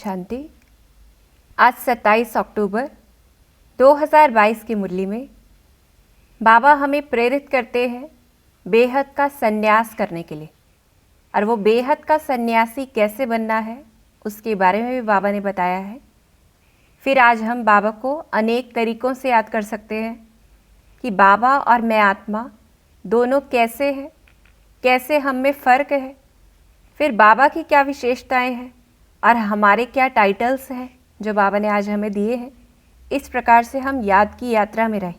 शांति। आज 27 अक्टूबर 2022 की मुरली में बाबा हमें प्रेरित करते हैं बेहद का संन्यास करने के लिए, और वो बेहद का सन्यासी कैसे बनना है उसके बारे में भी बाबा ने बताया है। फिर आज हम बाबा को अनेक तरीक़ों से याद कर सकते हैं कि बाबा और मैं आत्मा दोनों कैसे हैं, कैसे हम में फ़र्क है, फिर बाबा की क्या विशेषताएं हैं और हमारे क्या टाइटल्स हैं जो बाबा ने आज हमें दिए हैं। इस प्रकार से हम याद की यात्रा में रहें।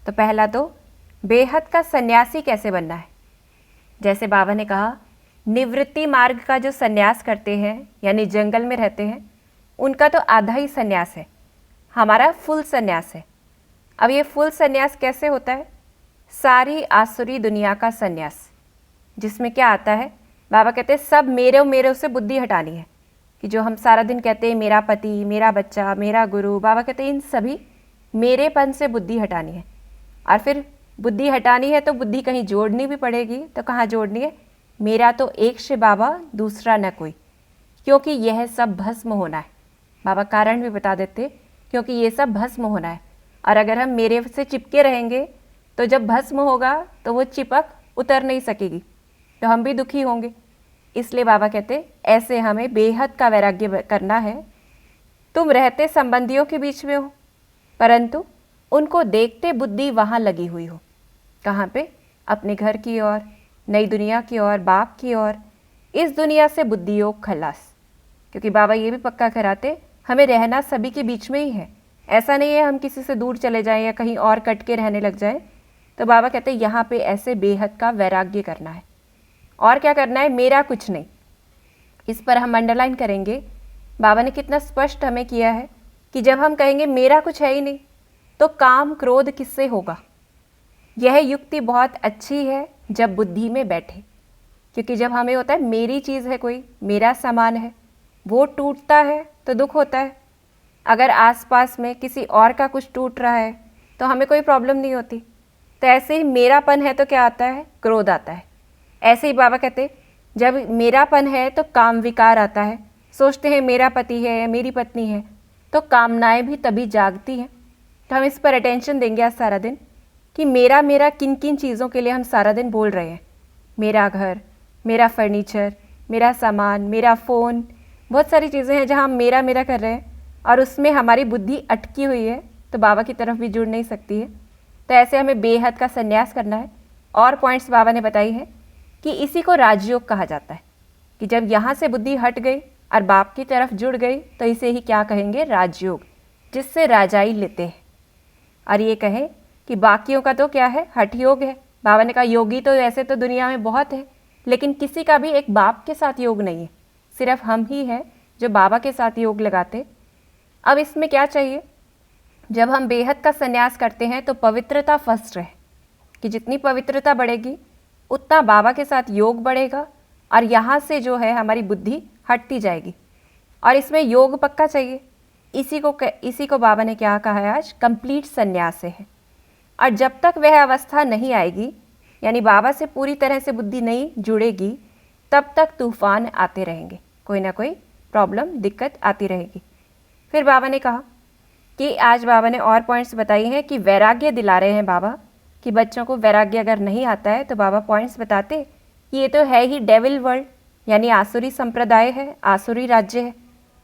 तो पहला तो बेहद का सन्यासी कैसे बनना है। जैसे बाबा ने कहा, निवृत्ति मार्ग का जो सन्यास करते हैं यानी जंगल में रहते हैं, उनका तो आधा ही सन्यास है, हमारा फुल सन्यास है। अब ये फुल सन्यास कैसे होता है? सारी आसुरी दुनिया का सन्यास, जिसमें क्या आता है, बाबा कहते हैं सब मेरे से बुद्धि हटानी है। कि जो हम सारा दिन कहते हैं मेरा पति, मेरा बच्चा, मेरा गुरु, बाबा कहते हैं इन सभी मेरेपन से बुद्धि हटानी है। और फिर बुद्धि हटानी है तो बुद्धि कहीं जोड़नी भी पड़ेगी। तो कहाँ जोड़नी है? मेरा तो एक से बाबा, दूसरा न कोई, क्योंकि यह सब भस्म होना है। बाबा कारण भी बता देते, क्योंकि ये सब भस्म होना है। और अगर हम मेरे से चिपके रहेंगे तो जब भस्म होगा तो वो चिपक उतर नहीं सकेगी, तो हम भी दुखी होंगे। इसलिए बाबा कहते ऐसे हमें बेहद का वैराग्य करना है। तुम रहते संबंधियों के बीच में हो, परंतु उनको देखते बुद्धि वहाँ लगी हुई हो। कहाँ पे? अपने घर की ओर, नई दुनिया की ओर, बाप की ओर। इस दुनिया से बुद्धि योग खलास। क्योंकि बाबा ये भी पक्का कराते हमें रहना सभी के बीच में ही है। ऐसा नहीं है हम किसी से दूर चले जाएं या कहीं और कट के रहने लग जाएं। तो बाबा कहते यहाँ पे ऐसे बेहद का वैराग्य करना है। और क्या करना है? मेरा कुछ नहीं। इस पर हम अंडरलाइन करेंगे। बाबा ने कितना स्पष्ट हमें किया है कि जब हम कहेंगे मेरा कुछ है ही नहीं, तो काम क्रोध किससे होगा। यह युक्ति बहुत अच्छी है जब बुद्धि में बैठे। क्योंकि जब हमें होता है मेरी चीज़ है, कोई मेरा सामान है, वो टूटता है तो दुख होता है। अगर आसपास में किसी और का कुछ टूट रहा है तो हमें कोई प्रॉब्लम नहीं होती। तो ऐसे ही मेरापन है तो क्या आता है? क्रोध आता है। ऐसे ही बाबा कहते जब मेरापन है तो काम विकार आता है। सोचते हैं मेरा पति है या मेरी पत्नी है, तो कामनाएं भी तभी जागती हैं। तो हम इस पर अटेंशन देंगे आज सारा दिन कि मेरा मेरा किन किन चीज़ों के लिए हम सारा दिन बोल रहे हैं। मेरा घर, मेरा फर्नीचर, मेरा सामान, मेरा फ़ोन, बहुत सारी चीज़ें हैं जहाँ हम मेरा मेरा कर रहे हैं और उसमें हमारी बुद्धि अटकी हुई है, तो बाबा की तरफ भी जुड़ नहीं सकती है। तो ऐसे हमें बेहद का संन्यास करना है। और पॉइंट्स बाबा ने बताई है कि इसी को राजयोग कहा जाता है। कि जब यहाँ से बुद्धि हट गई और बाप की तरफ जुड़ गई तो इसे ही क्या कहेंगे? राजयोग, जिससे राजाई लेते हैं। और ये कहें कि बाकियों का तो क्या है? हठ योग है। बाबा ने कहा योगी तो ऐसे तो दुनिया में बहुत है, लेकिन किसी का भी एक बाप के साथ योग नहीं है। सिर्फ हम ही हैं जो बाबा के साथ योग लगाते। अब इसमें क्या चाहिए? जब हम बेहद का संन्यास करते हैं तो पवित्रता फर्स्ट है। कि जितनी पवित्रता बढ़ेगी उतना बाबा के साथ योग बढ़ेगा और यहाँ से जो है हमारी बुद्धि हटती जाएगी। और इसमें योग पक्का चाहिए। इसी को बाबा ने क्या कहा है आज? कंप्लीट संन्यास है। और जब तक वह अवस्था नहीं आएगी, यानी बाबा से पूरी तरह से बुद्धि नहीं जुड़ेगी, तब तक तूफान आते रहेंगे, कोई ना कोई प्रॉब्लम, दिक्कत आती रहेगी। फिर बाबा ने कहा कि आज बाबा ने और पॉइंट्स बताई हैं कि वैराग्य दिला रहे हैं बाबा। कि बच्चों को वैराग्य अगर नहीं आता है तो बाबा पॉइंट्स बताते कि ये तो है ही डेविल वर्ल्ड, यानी आसुरी संप्रदाय है, आसुरी राज्य है।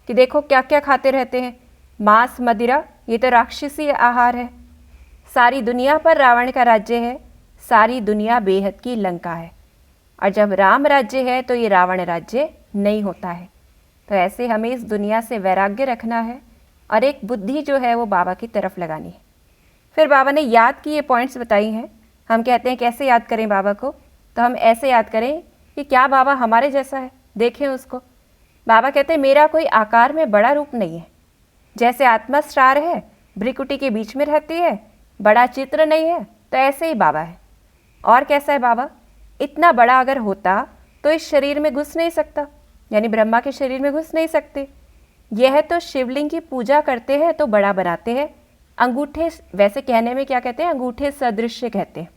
कि देखो क्या क्या खाते रहते हैं, मांस, मदिरा, ये तो राक्षसी आहार है। सारी दुनिया पर रावण का राज्य है, सारी दुनिया बेहद की लंका है। और जब राम राज्य है तो ये रावण राज्य नहीं होता है। तो ऐसे हमें इस दुनिया से वैराग्य रखना है और एक बुद्धि जो है वो बाबा की तरफ लगानी है। फिर बाबा ने याद की ये पॉइंट्स बताई हैं। हम कहते हैं कैसे याद करें बाबा को? तो हम ऐसे याद करें कि क्या बाबा हमारे जैसा है, देखें उसको। बाबा कहते हैं मेरा कोई आकार में बड़ा रूप नहीं है। जैसे आत्मा स्टार है, भ्रिकुटी के बीच में रहती है, बड़ा चित्र नहीं है, तो ऐसे ही बाबा है। और कैसा है बाबा? इतना बड़ा अगर होता तो इस शरीर में घुस नहीं सकता, यानी ब्रह्मा के शरीर में घुस नहीं सकते। यह तो शिवलिंग की पूजा करते हैं तो बड़ा बनाते हैं। अंगूठे, वैसे कहने में क्या कहते हैं? अंगूठे सदृश्य कहते हैं।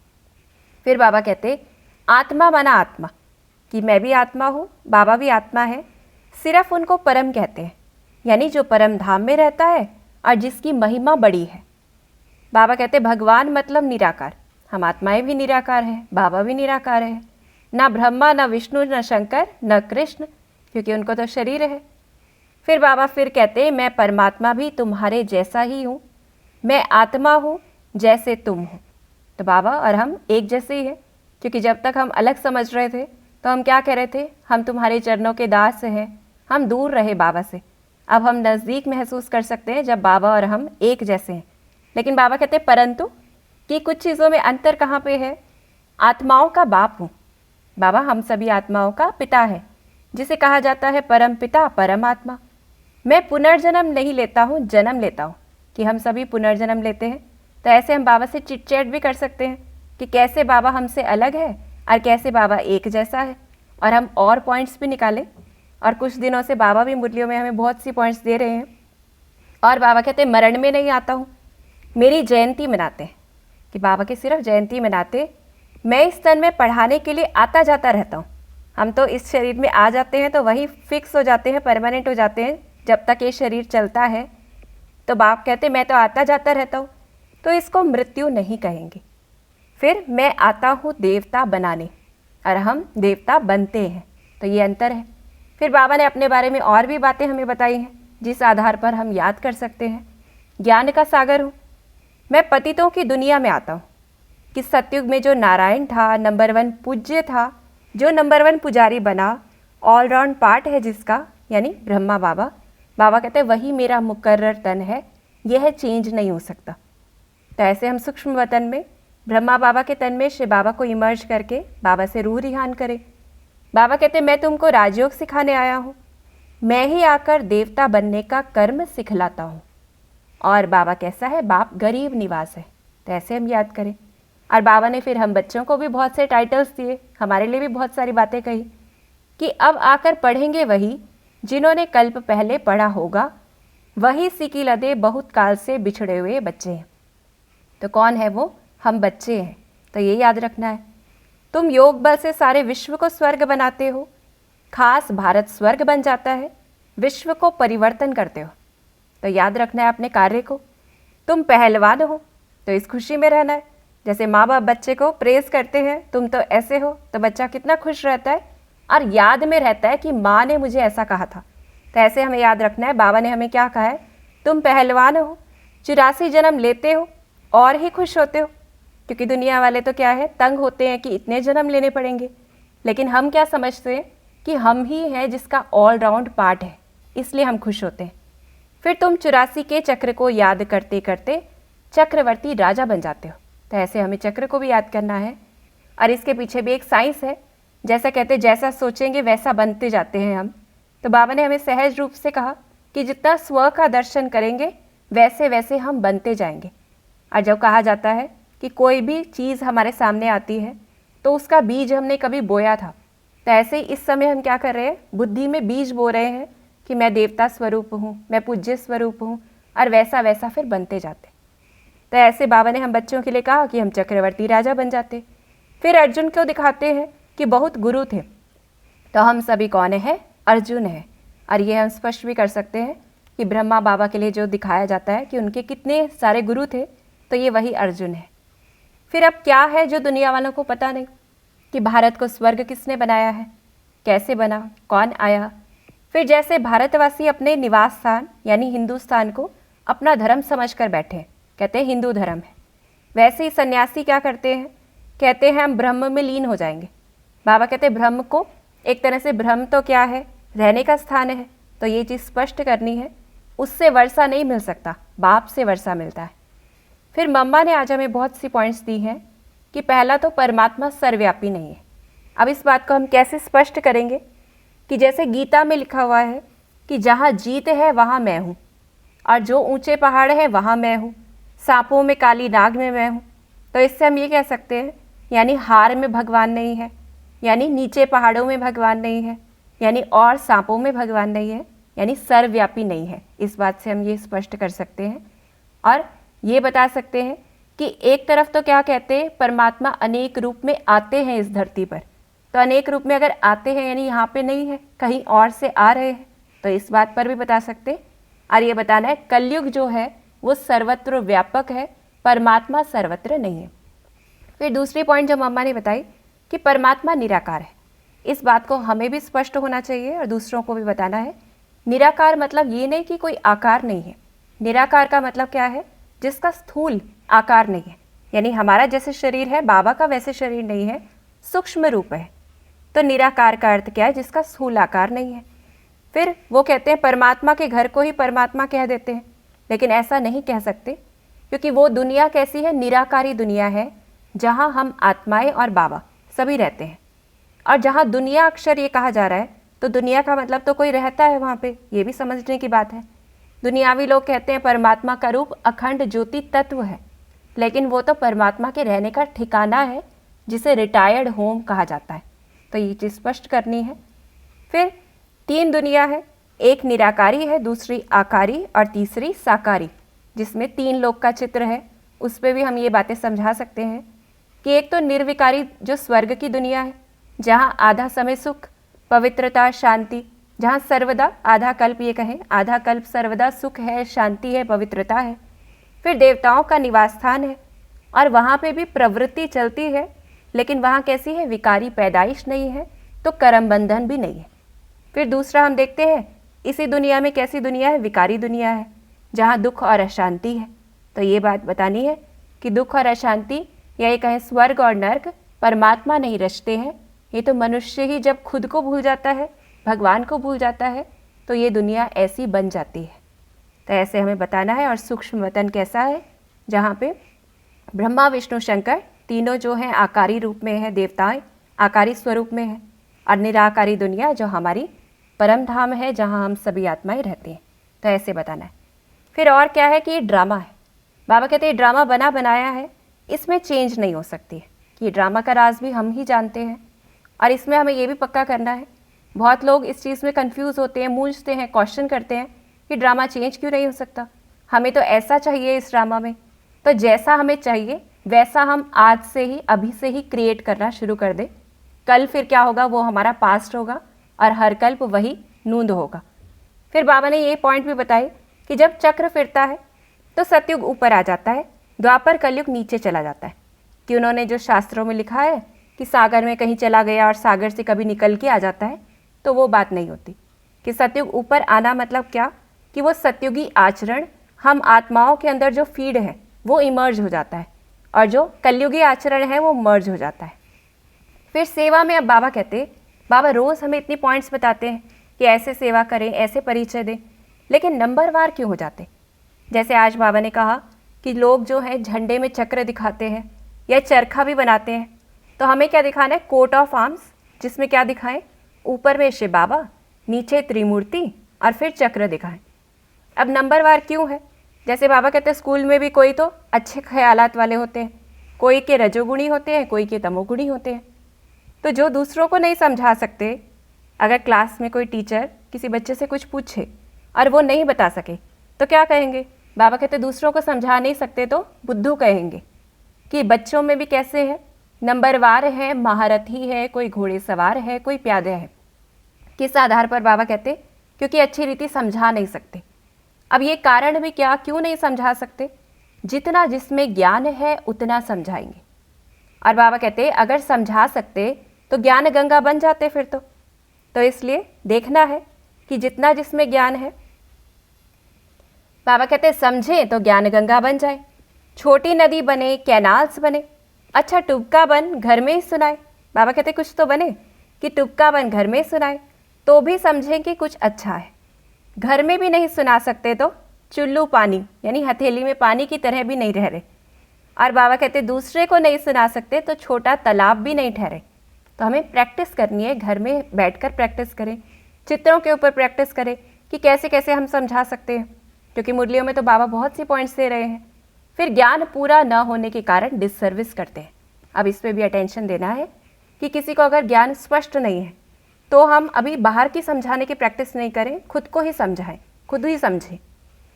फिर बाबा कहते आत्मा बना आत्मा, कि मैं भी आत्मा हूँ, बाबा भी आत्मा है, सिर्फ उनको परम कहते हैं। यानी जो परम धाम में रहता है और जिसकी महिमा बड़ी है। बाबा कहते भगवान मतलब निराकार, हम आत्माएं भी निराकार हैं, बाबा भी निराकार है, ना ब्रह्मा ना विष्णु न शंकर न कृष्ण, क्योंकि उनको तो शरीर है। फिर बाबा फिर कहते हैं मैं परमात्मा भी तुम्हारे जैसा ही हूँ, मैं आत्मा हूँ जैसे तुम हो। तो बाबा और हम एक जैसे ही हैं, क्योंकि जब तक हम अलग समझ रहे थे तो हम क्या कह रहे थे, हम तुम्हारे चरणों के दास हैं, हम दूर रहे बाबा से। अब हम नज़दीक महसूस कर सकते हैं जब बाबा और हम एक जैसे हैं। लेकिन बाबा कहते परंतु कि कुछ चीज़ों में अंतर कहाँ पे है। आत्माओं का बाप हूँ बाबा, हम सभी आत्माओं का पिता है, जिसे कहा जाता है परम पिता परमात्मा। मैं पुनर्जन्म नहीं लेता हूँ, जन्म लेता हूँ, कि हम सभी पुनर्जन्म लेते हैं। तो ऐसे हम बाबा से चिट चैट भी कर सकते हैं कि कैसे बाबा हमसे अलग है और कैसे बाबा एक जैसा है, और हम और पॉइंट्स भी निकालें। और कुछ दिनों से बाबा भी मुरलियों में हमें बहुत सी पॉइंट्स दे रहे हैं। और बाबा कहते हैं मरण में नहीं आता हूँ, मेरी जयंती मनाते हैं, कि बाबा की सिर्फ जयंती मनाते। मैं इस तन में पढ़ाने के लिए आता जाता रहता हूँ। हम तो इस शरीर में आ जाते हैं तो वहीं फिक्स हो जाते हैं, परमानेंट हो जाते हैं जब तक ये शरीर चलता है। तो बाप कहते मैं तो आता जाता रहता हूँ, तो इसको मृत्यु नहीं कहेंगे। फिर मैं आता हूँ देवता बनाने और हम देवता बनते हैं, तो ये अंतर है। फिर बाबा ने अपने बारे में और भी बातें हमें बताई हैं जिस आधार पर हम याद कर सकते हैं। ज्ञान का सागर हूँ, मैं पतितों की दुनिया में आता हूँ, कि सतयुग में जो नारायण था, नंबर 1 पूज्य था, जो नंबर 1 पुजारी बना, ऑलराउंड पार्ट है जिसका, यानी ब्रह्मा बाबा। बाबा कहते हैं वही मेरा मुकर्रर तन है, यह चेंज नहीं हो सकता। तो ऐसे हम सूक्ष्म वतन में ब्रह्मा बाबा के तन में शिव बाबा को इमर्ज करके बाबा से रूह रिहान करें। बाबा कहते मैं तुमको राजयोग सिखाने आया हूँ, मैं ही आकर देवता बनने का कर्म सिखलाता हूँ। और बाबा कैसा है, बाप गरीब निवास है, तो ऐसे हम याद करें। और बाबा ने फिर हम बच्चों को भी बहुत से टाइटल्स दिए, हमारे लिए भी बहुत सारी बातें कही कि अब आकर पढ़ेंगे वही जिन्होंने कल्प पहले पढ़ा होगा, वही सीखी लदे बहुत काल से बिछड़े हुए बच्चे हैं। तो कौन है वो, हम बच्चे हैं। तो ये याद रखना है। तुम योग बल से सारे विश्व को स्वर्ग बनाते हो, खास भारत स्वर्ग बन जाता है, विश्व को परिवर्तन करते हो। तो याद रखना है अपने कार्य को। तुम पहलवान हो, तो इस खुशी में रहना है। जैसे माँ बाप बच्चे को प्रेज करते हैं, तुम तो ऐसे हो, तो बच्चा कितना खुश रहता है और याद में रहता है कि माँ ने मुझे ऐसा कहा था। तो ऐसे हमें याद रखना है, बाबा ने हमें क्या कहा है, तुम पहलवान हो, 84 जन्म लेते हो और ही खुश होते हो। क्योंकि दुनिया वाले तो क्या है, तंग होते हैं कि इतने जन्म लेने पड़ेंगे, लेकिन हम क्या समझते हैं कि हम ही हैं जिसका ऑलराउंड पार्ट है, इसलिए हम खुश होते हैं। फिर तुम 84 के चक्र को याद करते करते चक्रवर्ती राजा बन जाते हो। तो ऐसे हमें चक्र को भी याद करना है। और इसके पीछे भी एक साइंस है, जैसा कहते जैसा सोचेंगे वैसा बनते जाते हैं हम। तो बाबा ने हमें सहज रूप से कहा कि जितना स्व का दर्शन करेंगे वैसे वैसे हम बनते जाएंगे। और जब कहा जाता है कि कोई भी चीज़ हमारे सामने आती है तो उसका बीज हमने कभी बोया था, तो ऐसे ही इस समय हम क्या कर रहे हैं, बुद्धि में बीज बो रहे हैं कि मैं देवता स्वरूप हूँ, मैं पूज्य स्वरूप हूँ, और वैसा वैसा फिर बनते जाते। तो ऐसे बाबा ने हम बच्चों के लिए कहा कि हम चक्रवर्ती राजा बन जाते। फिर अर्जुन को दिखाते हैं कि बहुत गुरु थे, तो हम सभी कौन है, अर्जुन है। और ये हम स्पष्ट भी कर सकते हैं कि ब्रह्मा बाबा के लिए जो दिखाया जाता है कि उनके कितने सारे गुरु थे, तो ये वही अर्जुन है। फिर अब क्या है जो दुनिया वालों को पता नहीं, कि भारत को स्वर्ग किसने बनाया है, कैसे बना, कौन आया। फिर जैसे भारतवासी अपने निवास स्थान यानी हिंदुस्तान को अपना धर्म समझकर बैठे, कहते हैं हिंदू धर्म है, वैसे ही सन्यासी क्या करते हैं, कहते हैं हम ब्रह्म में लीन हो जाएंगे। बाबा कहते हैं ब्रह्म को एक तरह से, ब्रह्म तो क्या है, रहने का स्थान है। तो ये चीज़ स्पष्ट करनी है, उससे वर्षा नहीं मिल सकता, बाप से वर्षा मिलता है। फिर मम्मा ने आज हमें बहुत सी पॉइंट्स दी हैं कि पहला तो परमात्मा सर्वव्यापी नहीं है। अब इस बात को हम कैसे स्पष्ट करेंगे, कि जैसे गीता में लिखा हुआ है कि जहाँ जीत है वहाँ मैं हूँ, और जो ऊंचे पहाड़ है वहाँ मैं हूँ, सांपों में काली नाग में मैं हूँ। तो इससे हम ये कह सकते हैं, यानी हार में भगवान नहीं है, यानी नीचे पहाड़ों में भगवान नहीं है, यानी और सांपों में भगवान नहीं है, यानी सर्वव्यापी नहीं है। इस बात से हम ये स्पष्ट कर सकते हैं। और ये बता सकते हैं कि एक तरफ तो क्या कहते हैं, परमात्मा अनेक रूप में आते हैं इस धरती पर। तो अनेक रूप में अगर आते हैं यानी यहाँ पे नहीं है, कहीं और से आ रहे हैं, तो तो इस बात पर भी बता सकते हैं। और ये बताना है कलयुग जो है वो सर्वत्र व्यापक है, परमात्मा सर्वत्र नहीं है। फिर दूसरी पॉइंट जो मम्मा ने बताई कि परमात्मा निराकार है, इस बात को हमें भी स्पष्ट होना चाहिए और दूसरों को भी बताना है। निराकार मतलब ये नहीं कि कोई आकार नहीं है। निराकार का मतलब क्या है? जिसका स्थूल आकार नहीं है, यानी हमारा जैसे शरीर है बाबा का वैसे शरीर नहीं है, सूक्ष्म रूप है। तो निराकार का अर्थ क्या है? जिसका स्थूल आकार नहीं है। फिर वो कहते हैं परमात्मा के घर को ही परमात्मा कह देते हैं, लेकिन ऐसा नहीं कह सकते, क्योंकि वो दुनिया कैसी है? निराकारी दुनिया है, जहाँ हम आत्माएं और बाबा सभी रहते हैं। और जहाँ दुनिया अक्षर ये कहा जा रहा है, तो दुनिया का मतलब तो कोई रहता है वहाँ पे, ये भी समझने की बात है। दुनियावी लोग कहते हैं परमात्मा का रूप अखंड ज्योति तत्व है, लेकिन वो तो परमात्मा के रहने का ठिकाना है, जिसे रिटायर्ड होम कहा जाता है। तो ये चीज़ स्पष्ट करनी है। फिर 3 दुनिया है, एक निराकारी है, दूसरी आकारी और तीसरी साकारी, जिसमें 3 लोक का चित्र है। उस पर भी हम ये बातें समझा सकते हैं कि एक तो निर्विकारी जो स्वर्ग की दुनिया है, जहाँ आधा समय सुख, पवित्रता, शांति, जहाँ सर्वदा आधा कल्प, ये कहें आधा कल्प सर्वदा सुख है, शांति है, पवित्रता है। फिर देवताओं का निवास स्थान है और वहाँ पे भी प्रवृत्ति चलती है, लेकिन वहाँ कैसी है? विकारी पैदाइश नहीं है, तो कर्म बंधन भी नहीं है। फिर दूसरा हम देखते हैं इसी दुनिया में कैसी दुनिया है? विकारी दुनिया है, जहाँ दुख और अशांति है। तो ये बात बतानी है कि दुख और अशांति, या ये कहें स्वर्ग और नर्क, परमात्मा नहीं रचते हैं। ये तो मनुष्य ही जब खुद को भूल जाता है, भगवान को भूल जाता है, तो ये दुनिया ऐसी बन जाती है। तो ऐसे हमें बताना है। और सूक्ष्म वतन कैसा है? जहाँ पे ब्रह्मा, विष्णु, शंकर तीनों जो हैं आकारी रूप में है, देवताएं आकारी स्वरूप में है, और निराकारी दुनिया जो हमारी परम धाम है, जहाँ हम सभी आत्माएं रहती हैं। तो ऐसे बताना है। फिर और क्या है कि ये ड्रामा है। बाबा कहते हैं ड्रामा बना बनाया है, इसमें चेंज नहीं हो सकती है। ये ड्रामा का राज भी हम ही जानते हैं, और इसमें हमें ये भी पक्का करना है। बहुत लोग इस चीज़ में कंफ्यूज होते हैं, मूंझते हैं, क्वेश्चन करते हैं कि ड्रामा चेंज क्यों नहीं हो सकता, हमें तो ऐसा चाहिए इस ड्रामा में। तो जैसा हमें चाहिए वैसा हम आज से ही, अभी से ही क्रिएट करना शुरू कर दें। कल फिर क्या होगा? वो हमारा पास्ट होगा, और हर कल्प वही नूंद होगा। फिर बाबा ने ये पॉइंट भी बताई कि जब चक्र फिरता है तो सतयुग ऊपर आ जाता है, द्वापर कलयुग नीचे चला जाता है। कि उन्होंने जो शास्त्रों में लिखा है कि सागर में कहीं चला गया और सागर से कभी निकल के आ जाता है, तो वो बात नहीं होती। कि सतयुग ऊपर आना मतलब क्या? कि वो सतयुगी आचरण हम आत्माओं के अंदर जो फीड है वो इमर्ज हो जाता है, और जो कलयुगी आचरण है वो मर्ज हो जाता है। फिर सेवा में अब बाबा कहते, बाबा रोज़ हमें इतनी पॉइंट्स बताते हैं कि ऐसे सेवा करें, ऐसे परिचय दें, लेकिन नंबरवार क्यों हो जाते? जैसे आज बाबा ने कहा कि लोग जो हैं झंडे में चक्र दिखाते हैं या चरखा भी बनाते हैं, तो हमें क्या दिखाना है? कोट ऑफ आर्म्स, जिसमें क्या दिखाएं? ऊपर में शिव बाबा, नीचे त्रिमूर्ति, और फिर चक्र दिखाएं। अब नंबरवार क्यों है? जैसे बाबा कहते हैं स्कूल में भी कोई तो अच्छे ख्यालात वाले होते हैं, कोई के रजोगुणी होते हैं, कोई के तमोगुणी होते हैं। तो जो दूसरों को नहीं समझा सकते, अगर क्लास में कोई टीचर किसी बच्चे से कुछ पूछे और वो नहीं बता सके, तो क्या कहेंगे? बाबा कहते दूसरों को समझा नहीं सकते तो बुद्धू कहेंगे। कि बच्चों में भी कैसे हैं? नंबरवार है, महारथी है, कोई घोड़े सवार है, कोई प्यादे है। किस आधार पर? बाबा कहते क्योंकि अच्छी रीति समझा नहीं सकते। अब ये कारण भी क्या, क्यों नहीं समझा सकते? जितना जिसमें ज्ञान है उतना समझाएंगे। और बाबा कहते अगर समझा सकते तो ज्ञान गंगा बन जाते फिर तो इसलिए देखना है कि जितना जिसमें ज्ञान है। बाबा कहते समझें तो ज्ञान गंगा बन जाए, छोटी नदी बने, कैनाल्स बने। अच्छा टुबका बन घर में ही सुनाए। बाबा कहते कुछ तो बने कि टुबका बन घर में सुनाए, तो भी समझें कि कुछ अच्छा है। घर में भी नहीं सुना सकते तो चुल्लू पानी, यानी हथेली में पानी की तरह भी नहीं रह रहे। और बाबा कहते दूसरे को नहीं सुना सकते तो छोटा तालाब भी नहीं ठहरे। तो हमें प्रैक्टिस करनी है, घर में बैठकर प्रैक्टिस करें, चित्रों के ऊपर प्रैक्टिस करें कि कैसे कैसे हम समझा सकते हैं, क्योंकि मुरलियों में तो बाबा बहुत सी पॉइंट्स दे रहे हैं। फिर ज्ञान पूरा न होने के कारण डिससर्विस करते हैं। अब इस पर भी अटेंशन देना है कि किसी को अगर ज्ञान स्पष्ट नहीं है तो हम अभी बाहर की समझाने की प्रैक्टिस नहीं करें, खुद को ही समझाएं, खुद ही समझें।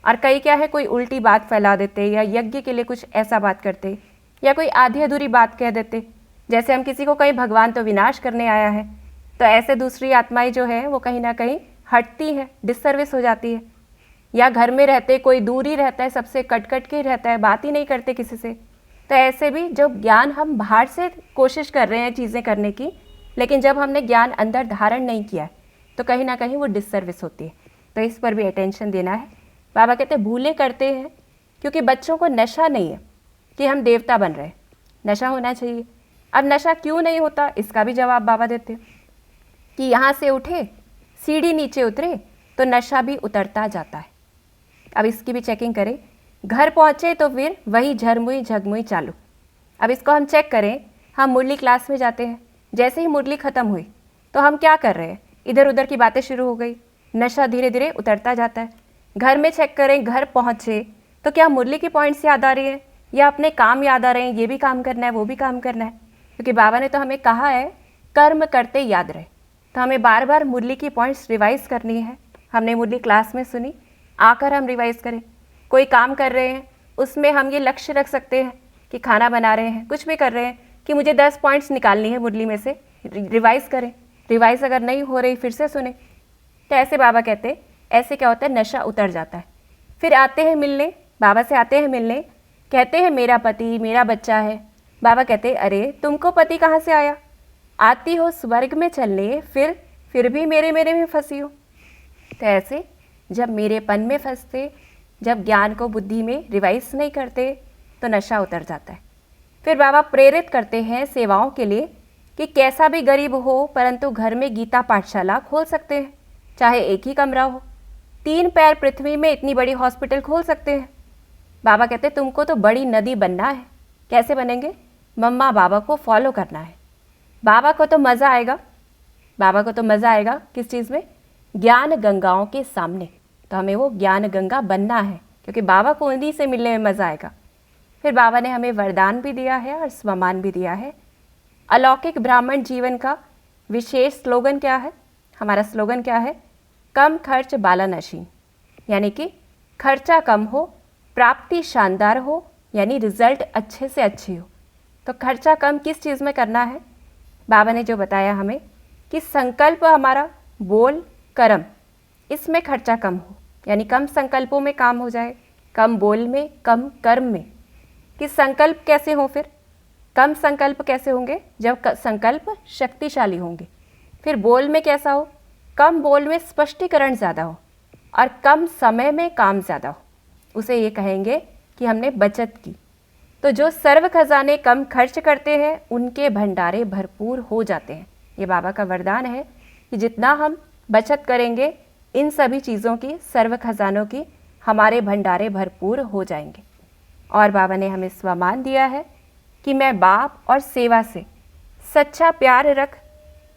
और कई क्या है, कोई उल्टी बात फैला देते या यज्ञ के लिए कुछ ऐसा बात करते या कोई आधी अधूरी बात कह देते। जैसे हम किसी को कहीं भगवान तो विनाश करने आया है, तो ऐसे दूसरी आत्माएं जो है वो कहीं ना कहीं हटती हैं, डिससर्विस हो जाती है, या घर में रहते कोई दूर ही रहता है, सबसे कट कट के रहता है, बात ही नहीं करते किसी से। तो ऐसे भी जो ज्ञान हम बाहर से कोशिश कर रहे हैं चीज़ें करने की, लेकिन जब हमने ज्ञान अंदर धारण नहीं किया है तो कहीं ना कहीं वो डिससर्विस होती है। तो इस पर भी अटेंशन देना है। बाबा कहते हैं भूले करते हैं क्योंकि बच्चों को नशा नहीं है कि हम देवता बन रहे हैं, नशा होना चाहिए। अब नशा क्यों नहीं होता, इसका भी जवाब बाबा देते हैं कि यहाँ से उठे, सीढ़ी नीचे उतरे तो नशा भी उतरता जाता है। अब इसकी भी चेकिंग करें। घर पहुँचे तो फिर वही झरमुई झगमुई चालू। अब इसको हम चेक करें। हम मुरली क्लास में जाते हैं, जैसे ही मुरली ख़त्म हुई तो हम क्या कर रहे हैं, इधर उधर की बातें शुरू हो गई, नशा धीरे धीरे उतरता जाता है। घर में चेक करें, घर पहुँचे तो क्या मुरली की पॉइंट्स याद आ रही है या अपने काम याद आ रहे हैं, ये भी काम करना है वो भी काम करना है। क्योंकि बाबा ने तो हमें कहा है कर्म करते याद रहे, तो हमें बार बार मुरली की पॉइंट्स रिवाइज़ करनी है। हमने मुरली क्लास में सुनी, आकर हम रिवाइज़ करें। कोई काम कर रहे हैं उसमें हम ये लक्ष्य रख सकते हैं कि खाना बना रहे हैं, कुछ भी कर रहे हैं कि मुझे 10 पॉइंट्स निकालनी है मुरली में से, रिवाइज़ करें। रिवाइज़ अगर नहीं हो रही फिर से सुने। तो ऐसे बाबा कहते हैं, ऐसे क्या होता है, नशा उतर जाता है। फिर आते हैं मिलने, बाबा से आते हैं मिलने, कहते हैं मेरा पति मेरा बच्चा है। बाबा कहते हैं अरे तुमको पति कहाँ से आया, आती हो स्वर्ग में चलने, फिर भी मेरे में फंसी हो। तो ऐसे जब मेरेपन में फंसते, जब ज्ञान को बुद्धि में रिवाइज नहीं करते तो नशा उतर जाता है। फिर बाबा प्रेरित करते हैं सेवाओं के लिए कि कैसा भी गरीब हो परंतु घर में गीता पाठशाला खोल सकते हैं, चाहे एक ही कमरा हो। 3 पैर पृथ्वी में इतनी बड़ी हॉस्पिटल खोल सकते हैं। बाबा कहते हैं तुमको तो बड़ी नदी बनना है। कैसे बनेंगे, मम्मा बाबा को फॉलो करना है। बाबा को तो मज़ा आएगा, बाबा को तो मज़ा आएगा किस चीज़ में, ज्ञान गंगाओं के सामने। तो हमें वो ज्ञान गंगा बनना है क्योंकि बाबा को उन्हीं से मिलने में मज़ा आएगा। फिर बाबा ने हमें वरदान भी दिया है और स्वमान भी दिया है। अलौकिक ब्राह्मण जीवन का विशेष स्लोगन क्या है, हमारा स्लोगन क्या है, कम खर्च बाला नशीन, यानी कि खर्चा कम हो, प्राप्ति शानदार हो, यानी रिजल्ट अच्छे से अच्छी हो। तो खर्चा कम किस चीज़ में करना है, बाबा ने जो बताया हमें कि संकल्प हमारा, बोल, कर्म, इसमें खर्चा कम हो, यानी कम संकल्पों में काम हो जाए, कम बोल में, कम कर्म में। कि संकल्प कैसे हो, फिर कम संकल्प कैसे होंगे, जब संकल्प शक्तिशाली होंगे। फिर बोल में कैसा हो, कम बोल में स्पष्टीकरण ज़्यादा हो और कम समय में काम ज़्यादा हो, उसे ये कहेंगे कि हमने बचत की। तो जो सर्व खजाने कम खर्च करते हैं उनके भंडारे भरपूर हो जाते हैं। ये बाबा का वरदान है कि जितना हम बचत करेंगे इन सभी चीज़ों की, सर्व खजानों की, हमारे भंडारे भरपूर हो जाएंगे। और बाबा ने हमें स्वमान दिया है कि मैं बाप और सेवा से सच्चा प्यार रख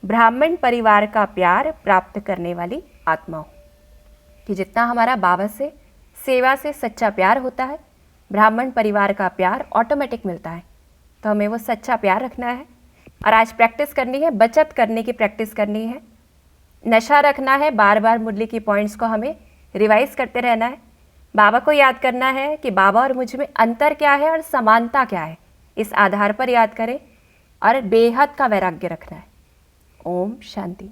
ब्राह्मण परिवार का प्यार प्राप्त करने वाली आत्मा हूँ। कि जितना हमारा बाबा से, सेवा से सच्चा प्यार होता है, ब्राह्मण परिवार का प्यार ऑटोमेटिक मिलता है। तो हमें वो सच्चा प्यार रखना है और आज प्रैक्टिस करनी है, बचत करने की प्रैक्टिस करनी है। नशा रखना है, बार बार मुरली की पॉइंट्स को हमें रिवाइज करते रहना है। बाबा को याद करना है कि बाबा और मुझ में अंतर क्या है और समानता क्या है, इस आधार पर याद करें और बेहद का वैराग्य रखना है। ओम शांति।